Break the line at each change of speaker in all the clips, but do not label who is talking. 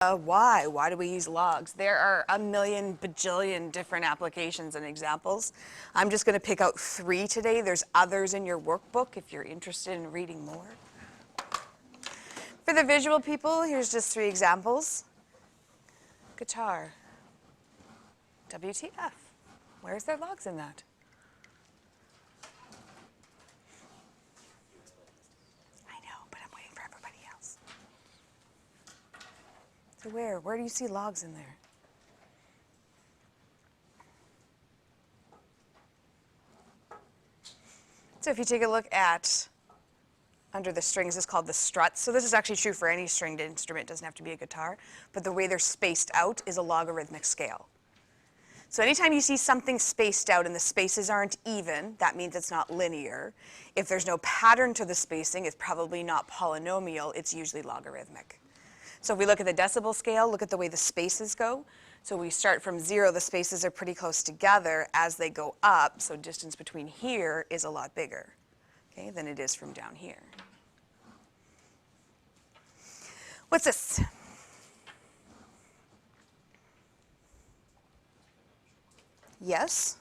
Why? Why do we use logs? There are a million bajillion different applications and examples. I'm just going to pick out 3 today. There's others in your workbook if you're interested in reading more. For the visual people, here's just 3 examples. Guitar. WTF? Where's there logs in that? I know, but I'm waiting for everybody else. So where do you see logs in there? So if you take a look at under the strings, it's called the struts. So this is actually true for any stringed instrument. It doesn't have to be a guitar. But the way they're spaced out is a logarithmic scale. So anytime you see something spaced out and the spaces aren't even, that means it's not linear. If there's no pattern to the spacing, it's probably not polynomial. It's usually logarithmic. So if we look at the decibel scale, look at the way the spaces go. So we start from 0, the spaces are pretty close together. As they go up, so distance between here is a lot bigger, okay, than it is from down here. What's this? Yes.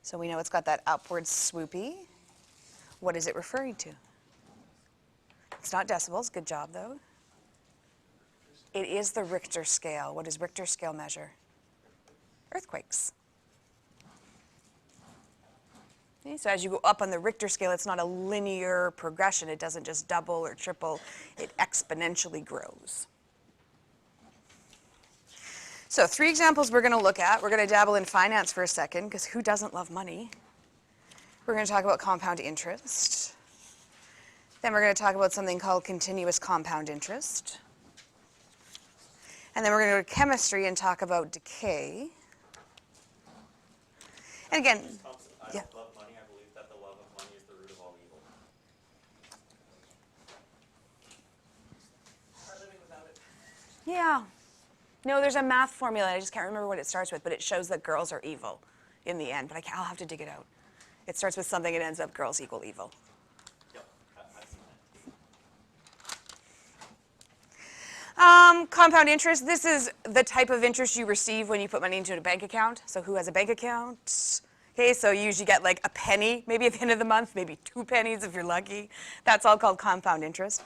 So we know it's got that upward swoopy. What is it referring to? It's not decibels. Good job, though. It is the Richter scale. What does Richter scale measure? Earthquakes. Okay, so as you go up on the Richter scale, it's not a linear progression. It doesn't just double or triple. It exponentially grows. So 3 examples we're going to look at. We're going to dabble in finance for a second, because who doesn't love money? We're going to talk about compound interest. Then we're going to talk about something called continuous compound interest. And then we're going to go to chemistry and talk about decay. And again,
I don't love money. I believe that the love of money is the root of all evil.
Are living without it. Yeah. No, there's a math formula. I just can't remember what it starts with, but it shows that girls are evil in the end. But I'll have to dig it out. It starts with something. It ends up girls equal evil.
Yep, I've seen
that. Compound interest. This is the type of interest you receive when you put money into a bank account. So who has a bank account? Okay, so you usually get like a penny, maybe at the end of the month, maybe 2 pennies if you're lucky. That's all called compound interest.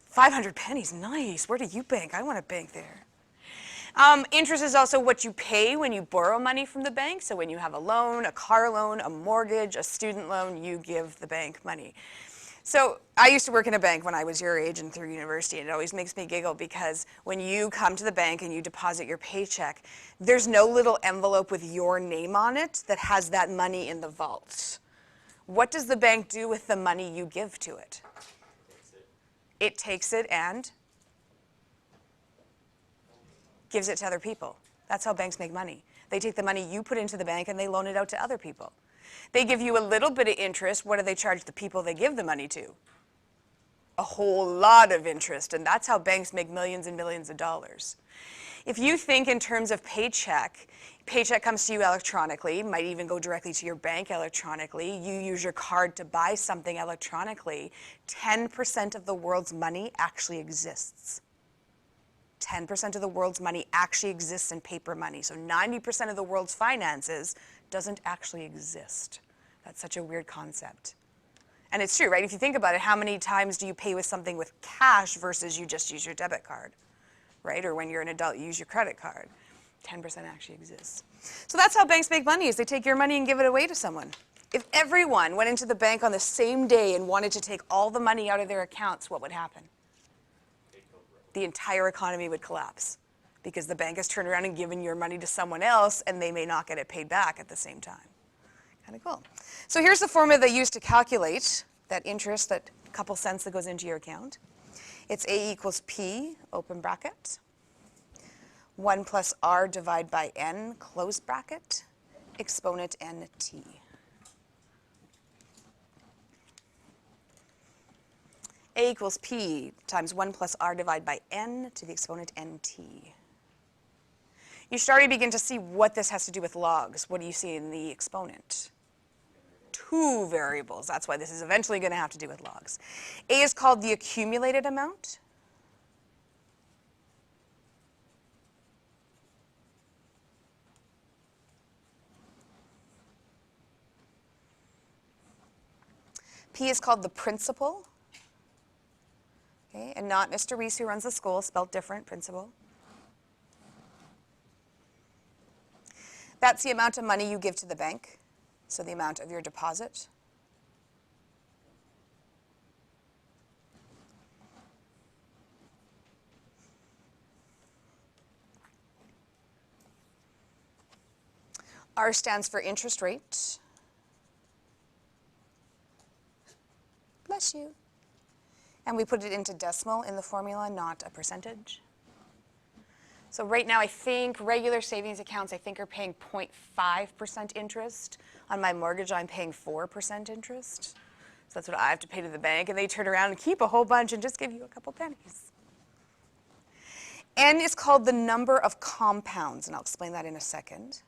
500 pennies, nice. Where do you bank? I want to bank there. Interest is also what you pay when you borrow money from the bank. So when you have a loan, a car loan, a mortgage, a student loan, you give the bank money. So I used to work in a bank when I was your age and through university, and it always makes me giggle because when you come to the bank and you deposit your paycheck, there's no little envelope with your name on it that has that money in the vault. What does the bank do with the money you give to it? It takes it and gives it to other people. That's how banks make money. They take the money you put into the bank and they loan it out to other people. They give you a little bit of interest. What do they charge the people they give the money to? A whole lot of interest, and that's how banks make millions and millions of dollars. If you think in terms of paycheck comes to you electronically, might even go directly to your bank electronically. You use your card to buy something electronically. 10% of the world's money actually exists. 10% of the world's money actually exists in paper money. So 90% of the world's finances doesn't actually exist. That's such a weird concept. And it's true, right? If you think about it, how many times do you pay with something with cash versus you just use your debit card, right? Or when you're an adult, you use your credit card. 10% actually exists. So that's how banks make money, is they take your money and give it away to someone. If everyone went into the bank on the same day and wanted to take all the money out of their accounts, what would happen? The entire economy would collapse because the bank has turned around and given your money to someone else and they may not get it paid back at the same time. Kind of cool. So here's the formula they use to calculate that interest, that couple cents that goes into your account. It's A equals P, open bracket, 1 plus R divided by N, close bracket, exponent NT. A equals P times 1 plus R divided by N to the exponent NT. You should already begin to see what this has to do with logs. What do you see in the exponent? 2 variables. That's why this is eventually going to have to do with logs. A is called the accumulated amount. P is called the principal, okay, and not Mr. Reese who runs the school, spelled different, principal. That's the amount of money you give to the bank, so the amount of your deposit. R stands for interest rate. Bless you. And we put it into decimal in the formula, not a percentage. So right now I think regular savings accounts I think are paying 0.5% interest. On my mortgage I'm paying 4% interest. So that's what I have to pay to the bank, and they turn around and keep a whole bunch and just give you a couple pennies. N is called the number of compounds, and I'll explain that in a second.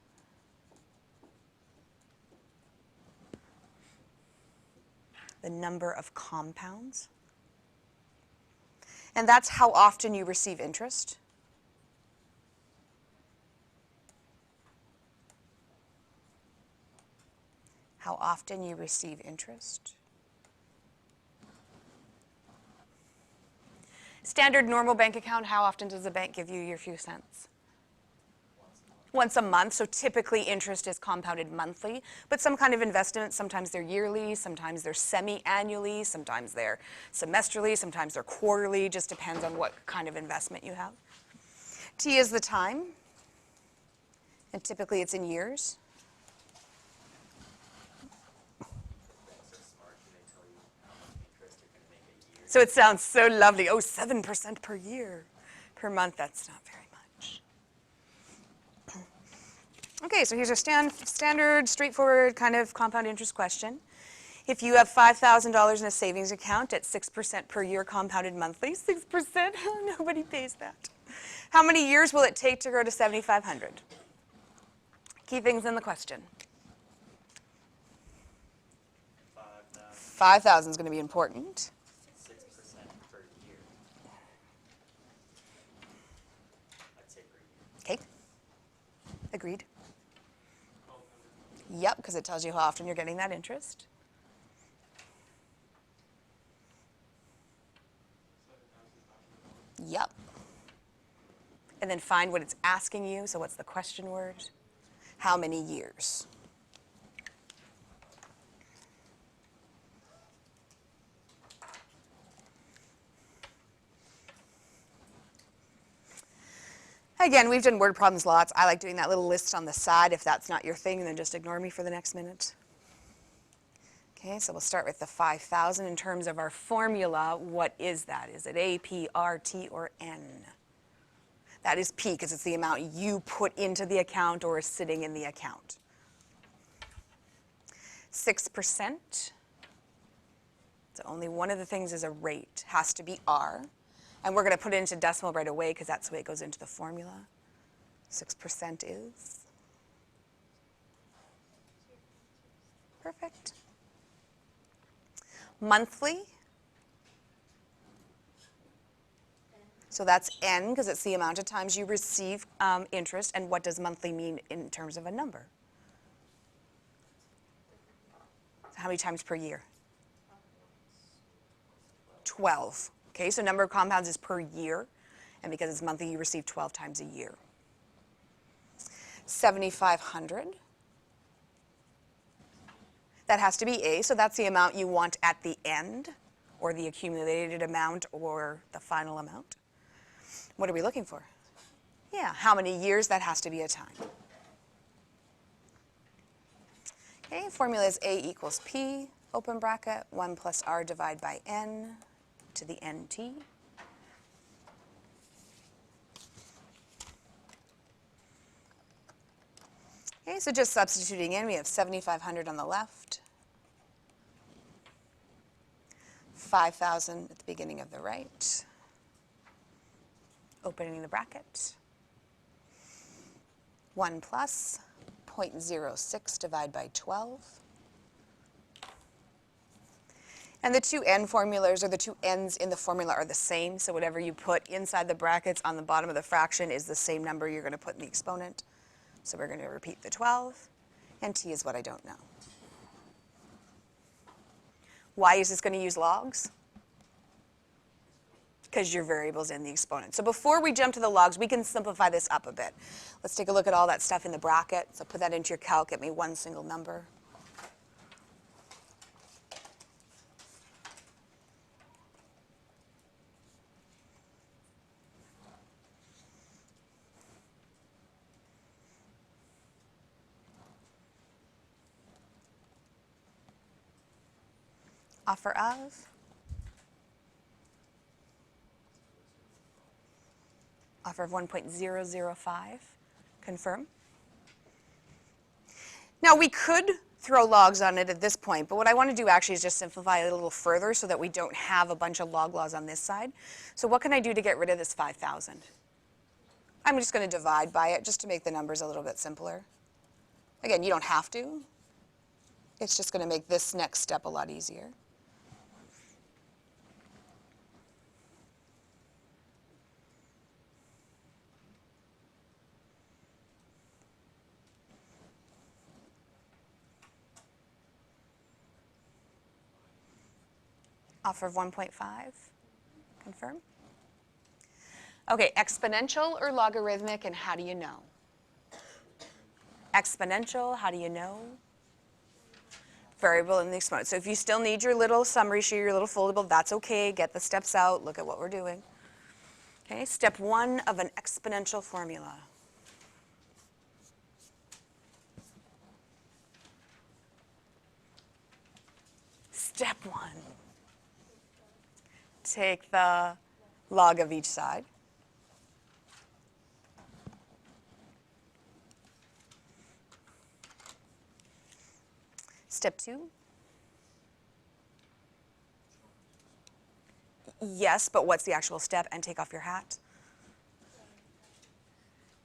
The number of compounds. And that's how often you receive interest. How often you receive interest. Standard normal bank account, how often does the bank give you your few cents? Once a month, so typically interest is compounded monthly, but some kind of investment, sometimes they're yearly, sometimes they're semi-annually, sometimes they're semesterly, sometimes they're quarterly, just depends on what kind of investment you have. T is the time, and typically it's in years. So it sounds so lovely. Oh, 7% per year, per month, that's not very much. Okay, so here's a standard, straightforward kind of compound interest question. If you have $5,000 in a savings account at 6% per year compounded monthly, 6%, nobody pays that. How many years will it take to grow to 7,500? Key things in the question. 5,000 is going to be important.
6% per year. I'd say per year.
Okay. Agreed. Yep, because it tells you how often you're getting that interest. Yep. And then find what it's asking you. So what's the question word? How many years? Again, we've done word problems lots. I like doing that little list on the side. If that's not your thing, then just ignore me for the next minute. Okay, so we'll start with the 5,000 in terms of our formula. What is that? Is it A, P, R, T, or N? That is P because it's the amount you put into the account or is sitting in the account. 6%. So only one of the things is a rate. Has to be R. And we're going to put it into decimal right away because that's the way it goes into the formula. 6% is. Perfect. Monthly. So that's N because it's the amount of times you receive interest. And what does monthly mean in terms of a number? So how many times per year? 12. Okay, so number of compounds is per year, and because it's monthly, you receive 12 times a year. 7,500. That has to be A, so that's the amount you want at the end, or the accumulated amount, or the final amount. What are we looking for? Yeah, how many years? That has to be a time. Okay, formula is A equals P, open bracket, 1 plus R divided by N, to the NT. Okay, so just substituting in, we have 7,500 on the left, 5,000 at the beginning of the right, opening the bracket, 1 plus 0.06 divided by 12. And the two N formulas, or the two N's in the formula, are the same. So whatever you put inside the brackets on the bottom of the fraction is the same number you're going to put in the exponent. So we're going to repeat the 12. And T is what I don't know. Why is this going to use logs? Because your variable's in the exponent. So before we jump to the logs, we can simplify this up a bit. Let's take a look at all that stuff in the bracket. So put that into your calc, get me one single number. Offer of. Offer of 1.005. Confirm. Now we could throw logs on it at this point, but what I want to do actually is just simplify it a little further so that we don't have a bunch of log laws on this side. So what can I do to get rid of this 5,000? I'm just going to divide by it just to make the numbers a little bit simpler. Again, you don't have to. It's just going to make this next step a lot easier. Offer of 1.5, confirm. Okay, exponential or logarithmic, and how do you know? Exponential, how do you know? Variable in the exponent. So if you still need your little summary sheet, your little foldable, that's okay. Get the steps out, look at what we're doing. Okay, step 1 of an exponential formula. Step 1. Take the log of each side. Step 2. Yes, but what's the actual step? And take off your hat.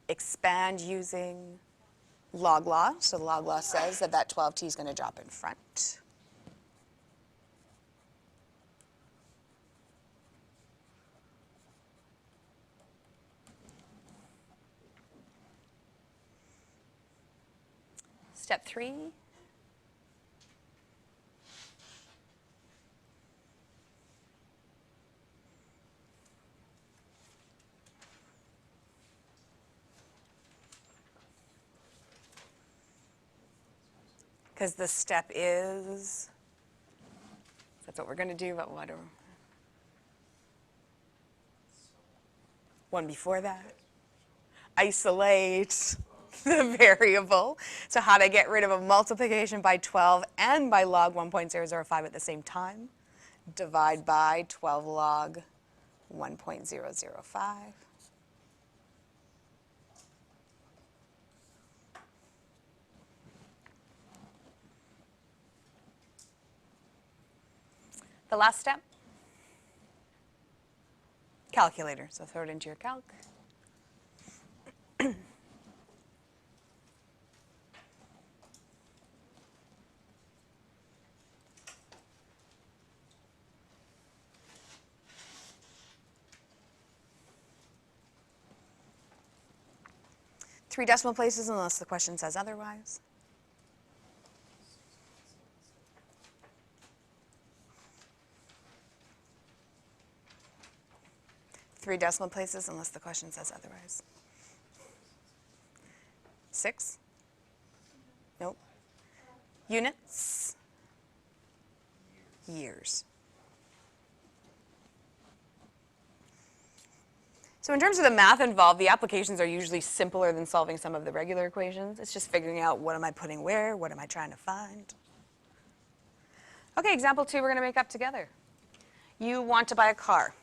Expand using log law. So the log law says that that 12t is going to drop in front. Step 3. Because the step is, that's what we're going to do, but what are, one before that? Isolate the variable. So how do I get rid of a multiplication by 12 and by log 1.005 at the same time? Divide by 12 log 1.005. The last step, calculator. So throw it into your calc. Three decimal places unless the question says otherwise. Three decimal places unless the question says otherwise. 6? Nope. Units? Years. So in terms of the math involved, the applications are usually simpler than solving some of the regular equations. It's just figuring out what am I putting where, what am I trying to find. Okay, example 2 we're going to make up together. You want to buy a car.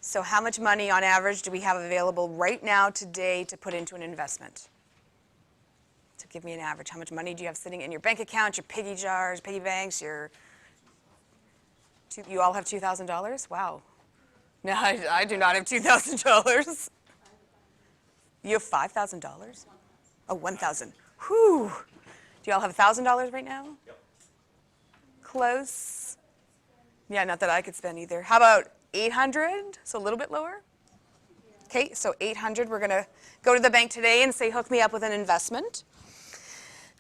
So how much money on average do we have available right now today to put into an investment? So give me an average. How much money do you have sitting in your bank account, your piggy jars, piggy banks, you all have $2,000? Wow. No, I do not have $2,000. You have $5,000? Oh, $1,000. Whew. Do you all have $1,000 right now?
Yep.
Close. Yeah, not that I could spend either. How about 800? So a little bit lower. Okay, so 800. We're going to go to the bank today and say, hook me up with an investment.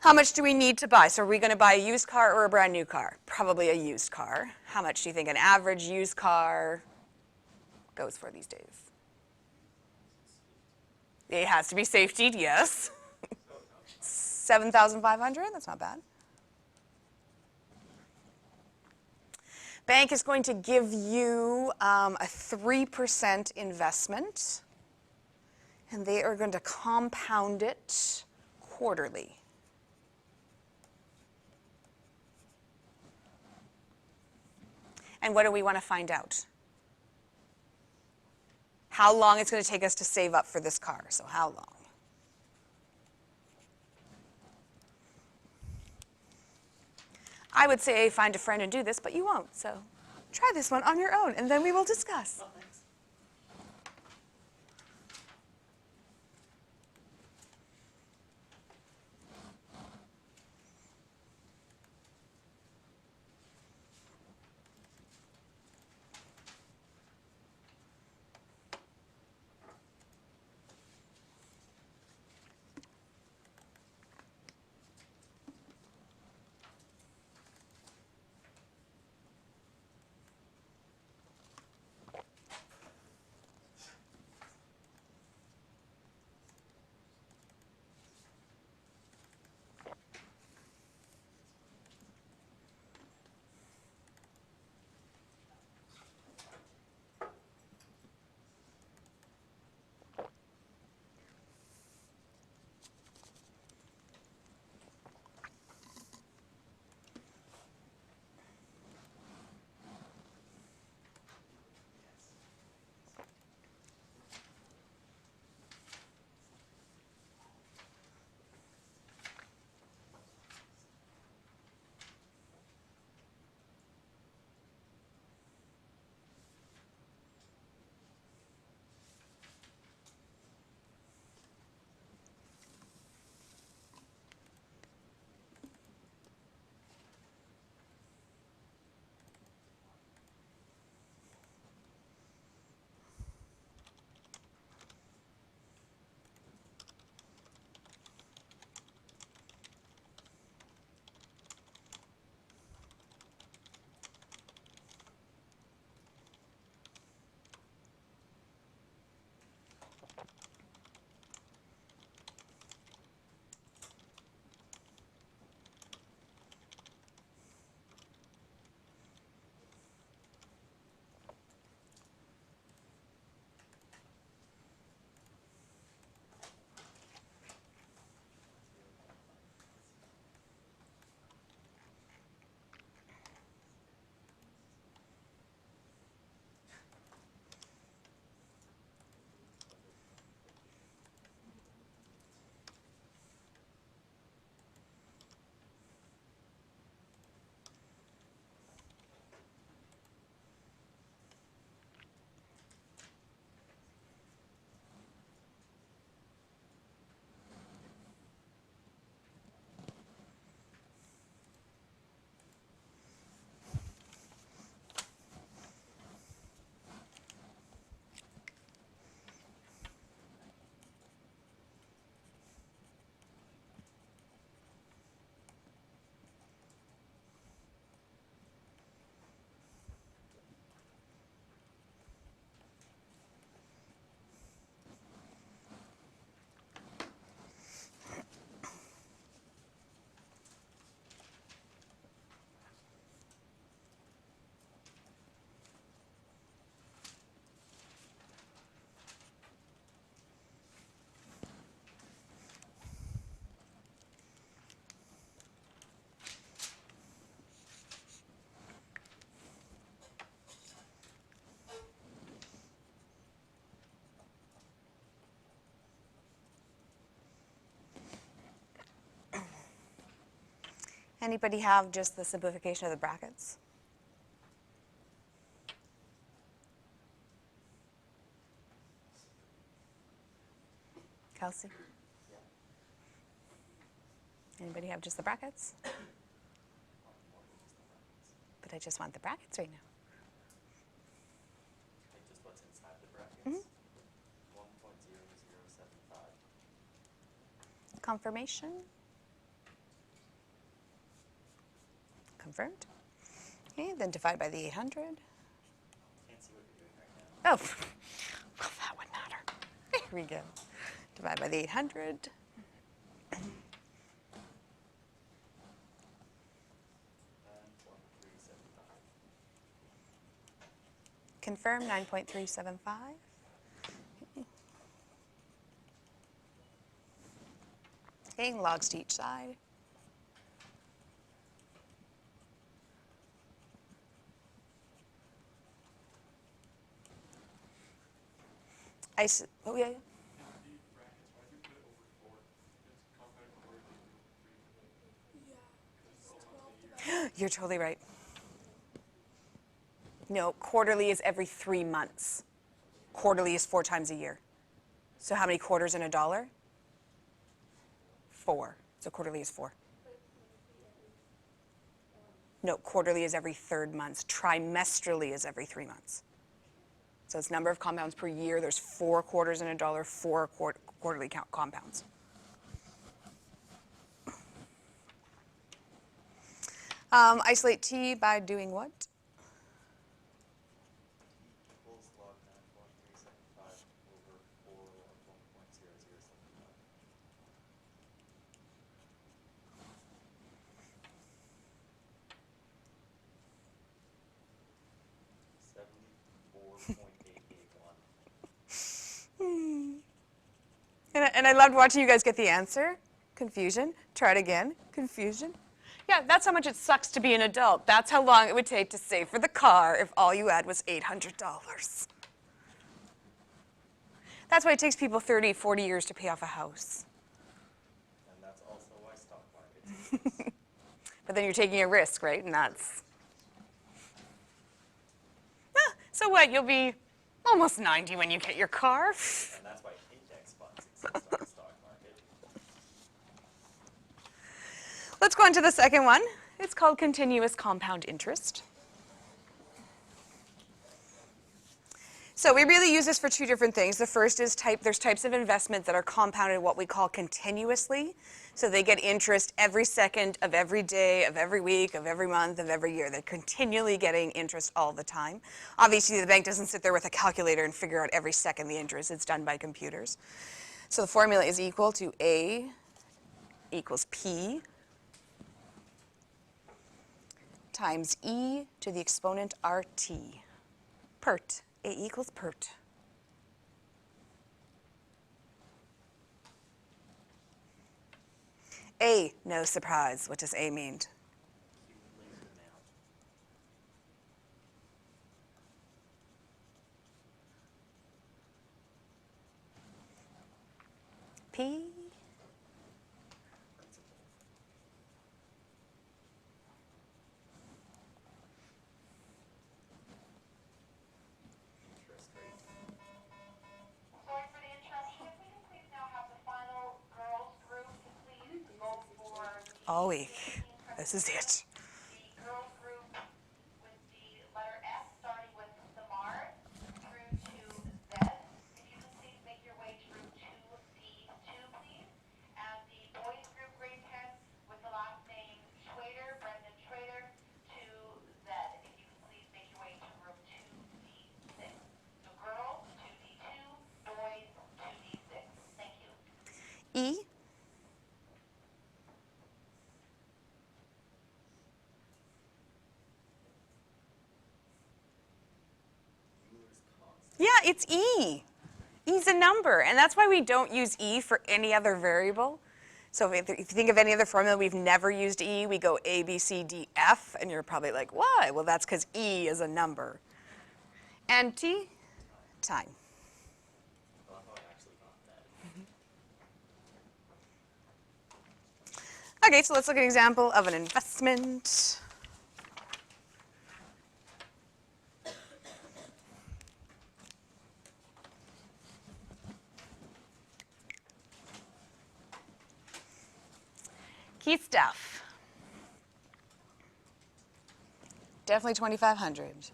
How much do we need to buy? So are we going to buy a used car or a brand new car? Probably a used car. How much do you think an average used car goes for these days? It has to be safetied, yes. 7,500, that's not bad. Bank is going to give you a 3% investment, and they are going to compound it quarterly. And what do we want to find out? How long it's going to take us to save up for this car. So how long? I would say find a friend and do this, but you won't. So try this one on your own, and then we will discuss. Anybody have just the simplification of the brackets? Kelsey? Anybody have just the brackets? But I just want the brackets right now.
Like just what's inside the brackets. 1.0075.
Confirmation? Confirmed. Okay, then divide by the 800.
Can't see what you're doing right now.
Oh, well, that would matter. Here we go. Divide by the 800.
9.375.
Confirm 9.375. Okay, logs to each side. Oh, yeah, yeah. You're totally right. No, quarterly is every 3 months. Quarterly is 4 times a year. So how many quarters in a dollar? 4. So quarterly is 4. No, quarterly is every 3rd month. Trimestrally is every 3 months. So it's number of compounds per year. There's 4 quarters in a dollar, 4 quarterly compounds. Isolate t by doing what?
Equals log 9.375 over 4 log 1.0075. 74.881.
And I loved watching you guys get the answer. Confusion. Try it again. Confusion. Yeah, that's how much it sucks to be an adult. That's how long it would take to save for the car if all you had was $800. That's why it takes people 30, 40 years to pay off a house.
And that's also why stock market.
But then you're taking a risk, right? And that's... Ah, so what? You'll be almost 90 when you get your car.
And that's why index funds exist on the stock market.
Let's go on to the second one. It's called continuous compound interest. So we really use this for 2 different things. The first is there's types of investment that are compounded what we call continuously. So they get interest every second of every day, of every week, of every month, of every year. They're continually getting interest all the time. Obviously, the bank doesn't sit there with a calculator and figure out every second the interest. It's done by computers. So the formula is equal to A equals P times e to the exponent RT. PERT. A equals PERT. A, no surprise. What does A mean? P.
Interest rate.
Sorry for the interruption. If we can please now have the final girls group to please vote for
All week. This is it.
the girls group with the letter S starting with Samar through to Z. If you could please make your way through to D2, please. And the boys group, grade 10, with the last name Schrader, Brendan Schrader, to Z. If you could please make your way to room 2D6. So girls to D2, boys to D6. Thank you.
E.
Euler's constant.
Yeah, it's E. E's a number, and that's why we don't use E for any other variable. So if you think of any other formula, we've never used E. We go A, B, C, D, F, and you're probably like, why? Well, that's because E is a number. And T, time.
I love how I actually got that.
Okay, so let's look at an example of an investment. Key stuff. Definitely 2,500.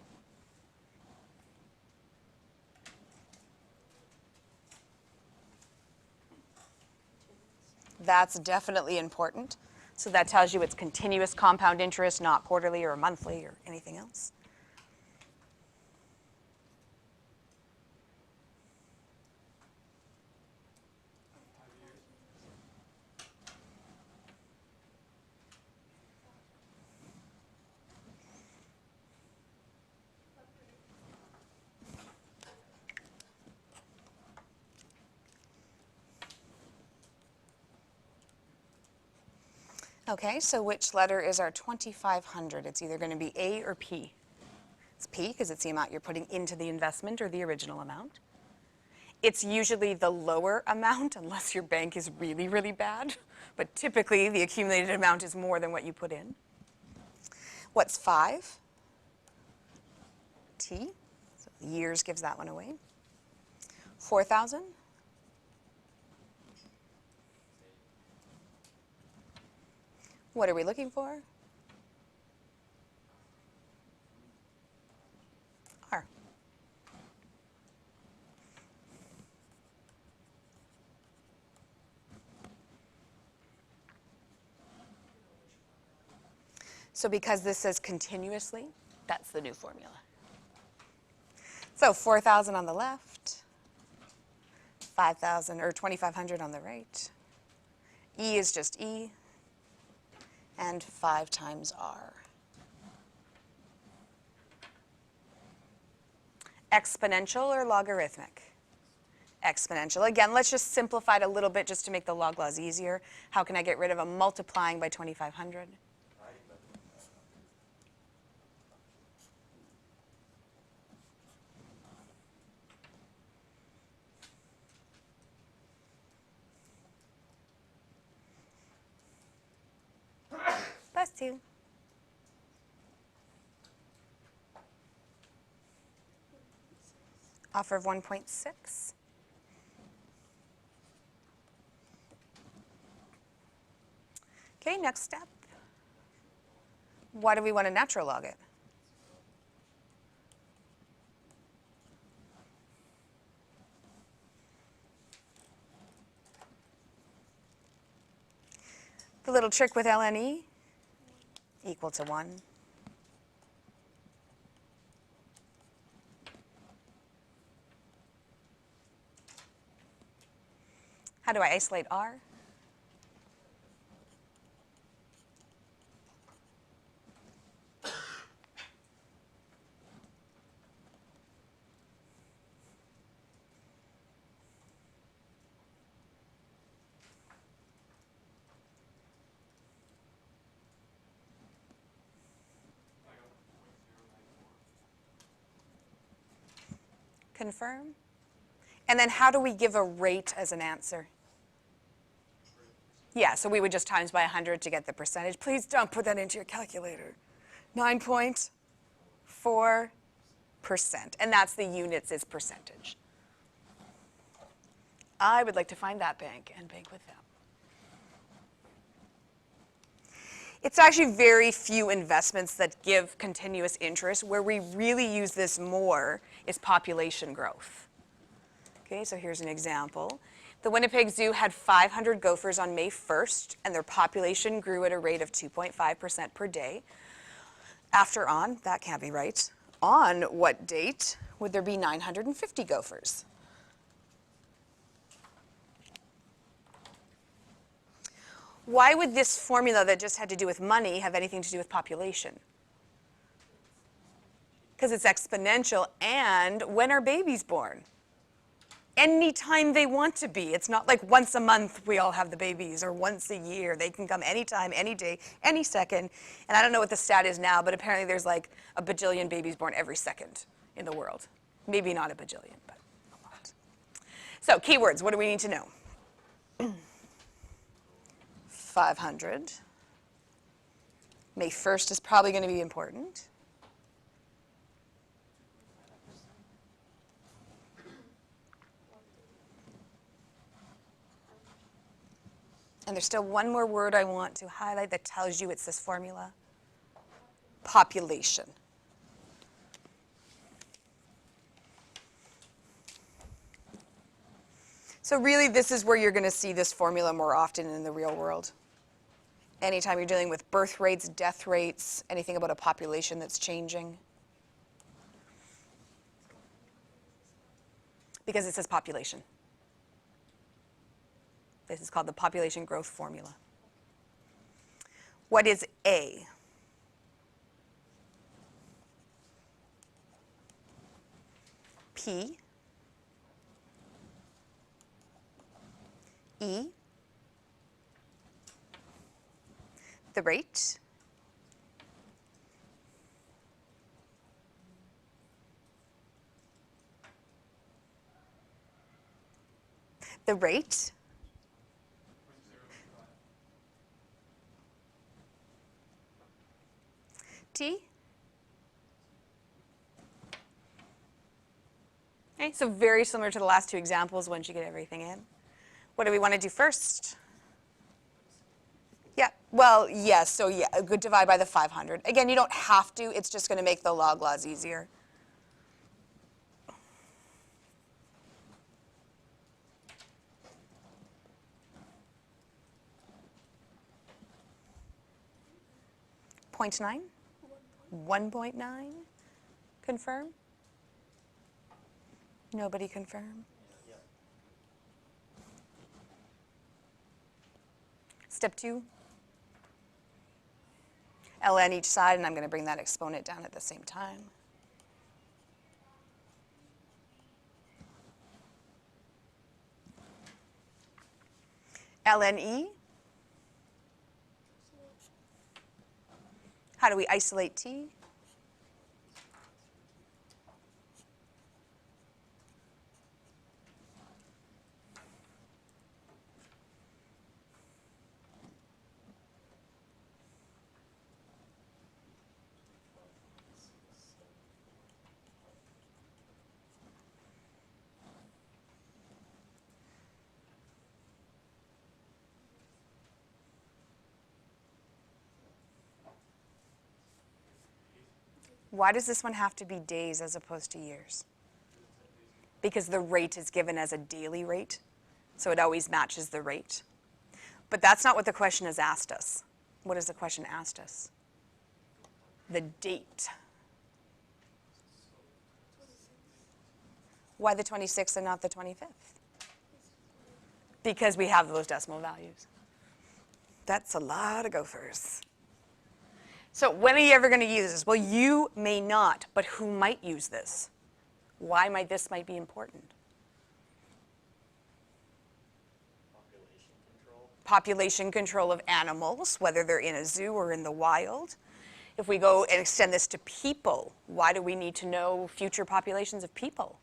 That's definitely important. So that tells you it's continuous compound interest, not quarterly or monthly or anything else. Okay, so which letter is our 2,500? It's either going to be A or P. It's P because it's the amount you're putting into the investment or the original amount. It's usually the lower amount unless your bank is really, really bad. But typically the accumulated amount is more than what you put in. What's 5? T. So years gives that one away. 4,000? What are we looking for? R. So because this says continuously, that's the new formula. So 4,000 on the left, 5,000 or 2,500 on the right. E is just E, and 5 times R. Exponential or logarithmic? Exponential. Again, let's just simplify it a little bit just to make the log laws easier. How can I get rid of a multiplying by 2,500? Plus 2. Offer of 1.6. Okay, next step. Why do we want to natural log it? The little trick with ln equal to 1. How do I isolate R? Confirm. And then how do we give a rate as an answer? Yeah, so we would just times by 100 to get the percentage. Please don't put that into your calculator. 9.4%. And that's the units is percentage. I would like to find that bank and bank with them. It's actually very few investments that give continuous interest. Where we really use this more is population growth. Okay, so here's an example. The Winnipeg Zoo had 500 gophers on May 1st, and their population grew at a rate of 2.5% per day. After on, that can't be right. On what date would there be 950 gophers? Why would this formula that just had to do with money have anything to do with population? Because it's exponential, and when are babies born? Anytime they want to be. It's not like once a month we all have the babies, or once a year. They can come anytime, any day, any second. And I don't know what the stat is now, but apparently there's like a bajillion babies born every second in the world. Maybe not a bajillion, but a lot. So keywords, what do we need to know? 500. May 1st is probably going to be important. And there's still one more word I want to highlight that tells you it's this formula. Population. So really, this is where you're going to see this formula more often in the real world. Anytime you're dealing with birth rates, death rates, anything about a population that's changing. Because it says population. This is called the population growth formula. What is A? P. E. The rate. The rate. T. Okay, so very similar to the last two examples once you get everything in. What do we want to do first? Yeah, well, yes, so yeah, a good divide by the 500. Again, you don't have to, it's just going to make the log laws easier. Point 9? 1.9? Confirm? Nobody confirm? Step 2. ln each side, and I'm going to bring that exponent down at the same time. ln E. How do we isolate T? Why does this one have to be days as opposed to years? Because the rate is given as a daily rate, so it always matches the rate. But that's not what the question has asked us. What has the question asked us? The date. Why the 26th and not the 25th? Because we have those decimal values. That's a lot of gophers. So when are you ever going to use this? Well, you may not, but who might use this? Why might this be important?
Population control.
Population control of animals, whether they're in a zoo or in the wild. If we go and extend this to people, why do we need to know future populations of people?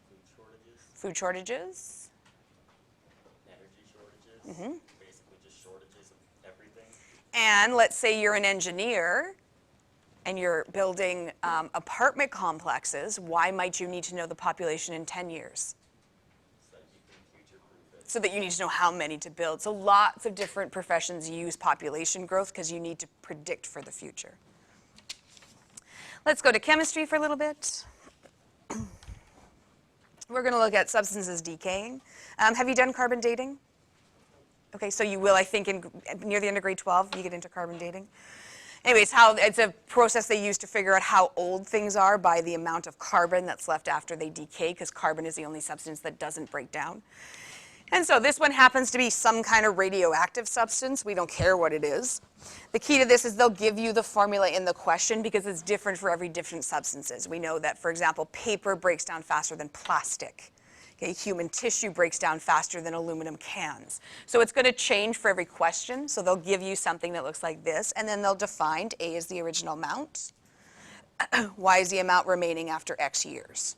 Food shortages.
Food shortages.
Energy shortages. Basically just shortages of everything.
And let's say you're an engineer and you're building apartment complexes. Why might you need to know the population in 10 years?
So that you can future-proof it.
So that you need to know how many to build. So lots of different professions use population growth because you need to predict for the future. Let's go to chemistry for a little bit. We're going to look at substances decaying. Have you done carbon dating? Okay, so you will, I think, near the end of grade 12, you get into carbon dating. Anyways, it's a process they use to figure out how old things are by the amount of carbon that's left after they decay, because carbon is the only substance that doesn't break down. And so this one happens to be some kind of radioactive substance. We don't care what it is. The key to this is they'll give you the formula in the question because it's different for every different substances. We know that, for example, paper breaks down faster than plastic. Okay, human tissue breaks down faster than aluminum cans. So it's going to change for every question. So they'll give you something that looks like this, and then they'll define A is the original amount, Y is the amount remaining after X years.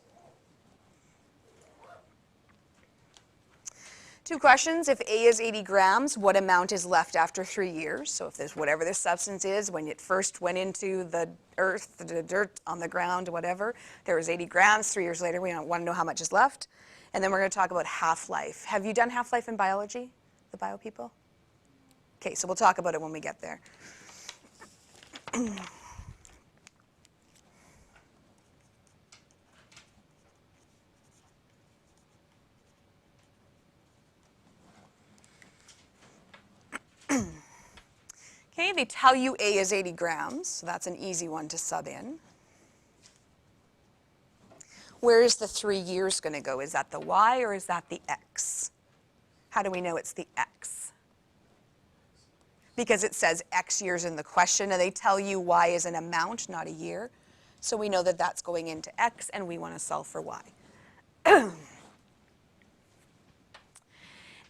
2 questions. If A is 80 grams, what amount is left after 3 years? So if there's whatever this substance is, when it first went into the earth, the dirt on the ground, whatever, there was 80 grams. 3 years later, we want to know how much is left. And then we're going to talk about half-life. Have you done half-life in biology, the bio people? Okay, so we'll talk about it when we get there. they tell you A is 80 grams, so that's an easy one to sub in. Where is the 3 years going to go? Is that the Y or is that the X? How do we know it's the X? Because it says X years in the question, and they tell you Y is an amount, not a year. So we know that that's going into X, and we want to solve for Y.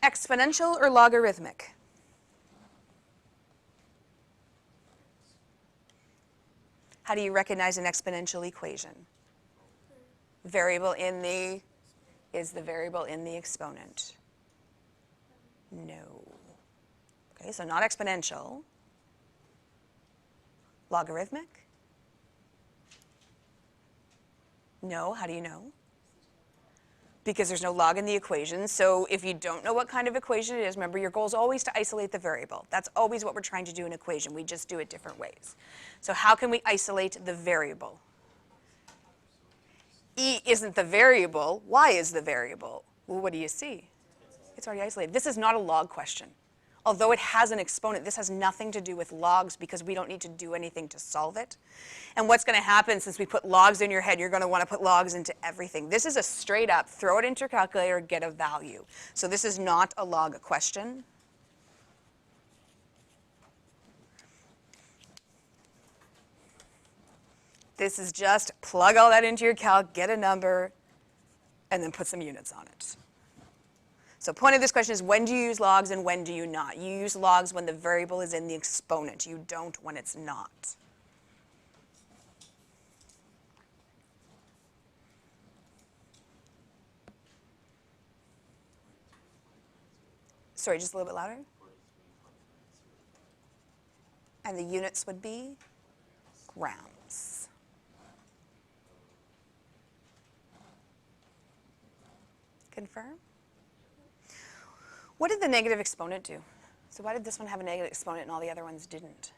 Exponential or logarithmic? How do you recognize an exponential equation? Variable in the, is the variable in the exponent? No. Okay, so not exponential. Logarithmic? No, how do you know? Because there's no log in the equation. So if you don't know what kind of equation it is, remember your goal is always to isolate the variable. That's always what we're trying to do in an equation. We just do it different ways. So how can we isolate the variable? E isn't the variable. Y is the variable. Well, what do you see? It's already isolated. This is not a log question. Although it has an exponent, this has nothing to do with logs because we don't need to do anything to solve it. And what's going to happen since we put logs in your head, you're going to want to put logs into everything. This is a straight up, throw it into your calculator, get a value. So this is not a log question. This is just plug all that into your calc, get a number, and then put some units on it. So point of this question is, when do you use logs and when do you not? You use logs when the variable is in the exponent. You don't when it's not. Sorry, just a little bit louder. And the units would be grams. Confirm? What did the negative exponent do? So why did this one have a negative exponent and all the other ones didn't?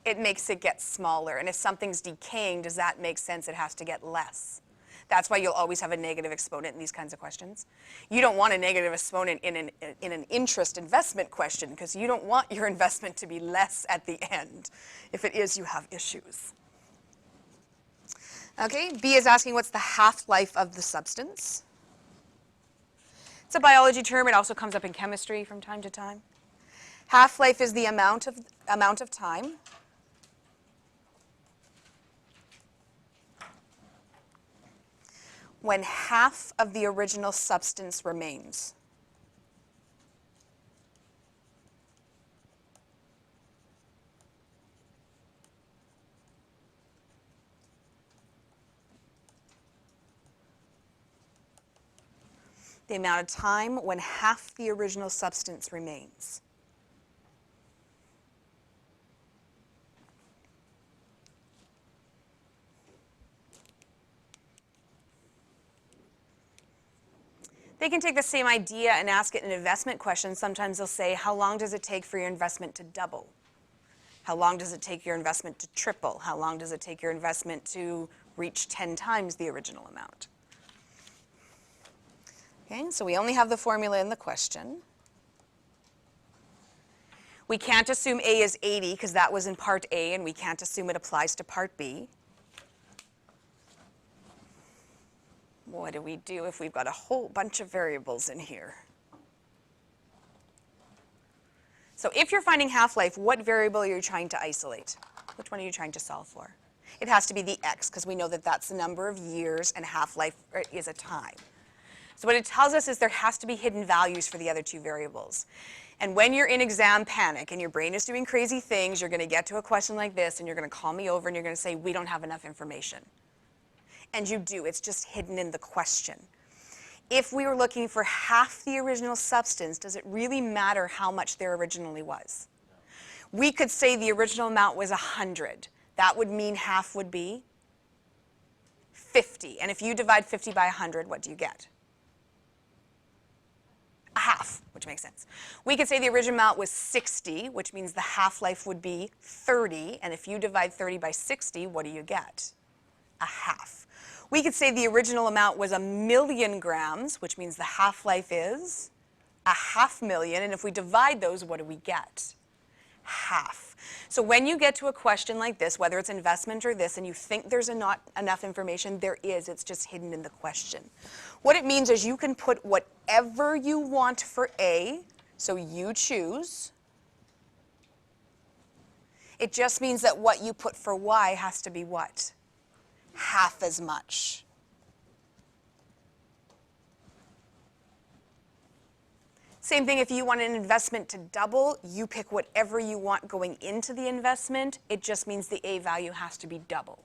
It makes it get smaller. And if something's decaying, does that make sense? It has to get less. That's why you'll always have a negative exponent in these kinds of questions. You don't want a negative exponent in an interest investment question because you don't want your investment to be less at the end. If it is, you have issues. Okay, B is asking what's the half-life of the substance. It's a biology term. It also comes up in chemistry from time to time. Half-life is the amount of time when half of the original substance remains. The amount of time when half the original substance remains. They can take the same idea and ask it in an investment question. Sometimes they'll say, how long does it take for your investment to double? How long does it take your investment to triple? How long does it take your investment to reach 10 times the original amount? Okay, so we only have the formula in the question. We can't assume A is 80 because that was in part A, and we can't assume it applies to part B. What do we do if we've got a whole bunch of variables in here? So if you're finding half-life, what variable are you trying to isolate? Which one are you trying to solve for? It has to be the X because we know that that's the number of years and half-life is a time. So what it tells us is there has to be hidden values for the other two variables. And when you're in exam panic and your brain is doing crazy things, you're going to get to a question like this and you're going to call me over and you're going to say, we don't have enough information. And you do. It's just hidden in the question. If we were looking for half the original substance, does it really matter how much there originally was? We could say the original amount was 100. That would mean half would be 50. And if you divide 50 by 100, what do you get? A half, which makes sense. We could say the original amount was 60, which means the half-life would be 30. And if you divide 30 by 60, what do you get? A half. We could say the original amount was 1,000,000 grams, which means the half-life is 500,000, and if we divide those, what do we get? Half. So when you get to a question like this, whether it's investment or this, and you think there's not enough information, there is. It's just hidden in the question. What it means is you can put whatever you want for A, so you choose. It just means that what you put for Y has to be what? Half as much. Same thing if you want an investment to double, you pick whatever you want going into the investment. It just means the A value has to be double.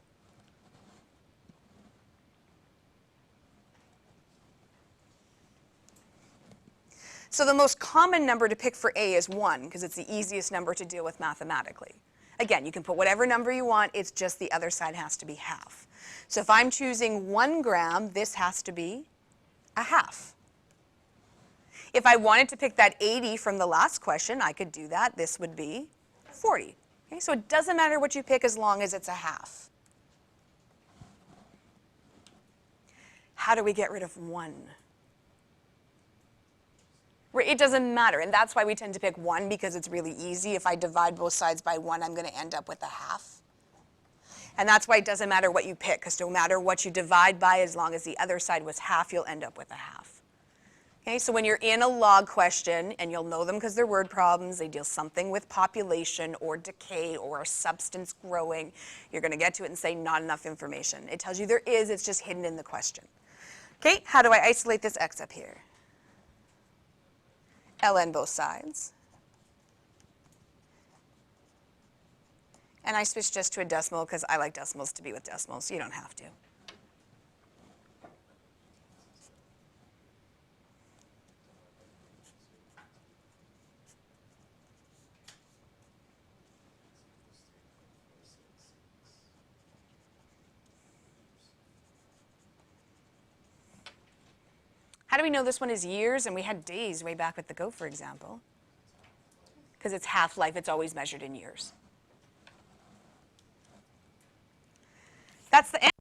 So the most common number to pick for A is 1, because it's the easiest number to deal with mathematically. Again, you can put whatever number you want, it's just the other side has to be half. So if I'm choosing 1 gram, this has to be a half. If I wanted to pick that 80 from the last question, I could do that. This would be 40. Okay, so it doesn't matter what you pick as long as it's a half. How do we get rid of 1? It doesn't matter, and that's why we tend to pick 1, because it's really easy. If I divide both sides by 1, I'm going to end up with a half. And that's why it doesn't matter what you pick, because no matter what you divide by, as long as the other side was half, you'll end up with a half. Okay, so when you're in a log question, and you'll know them because they're word problems, they deal something with population or decay or a substance growing, you're going to get to it and say not enough information. It tells you there is, it's just hidden in the question. Okay, how do I isolate this x up here? ln both sides. And I switched just to a decimal because I like decimals to be with decimals. You don't have to. How do we know this one is years and we had days way back with the goat, for example? Because it's half-life, it's always measured in years. That's the end.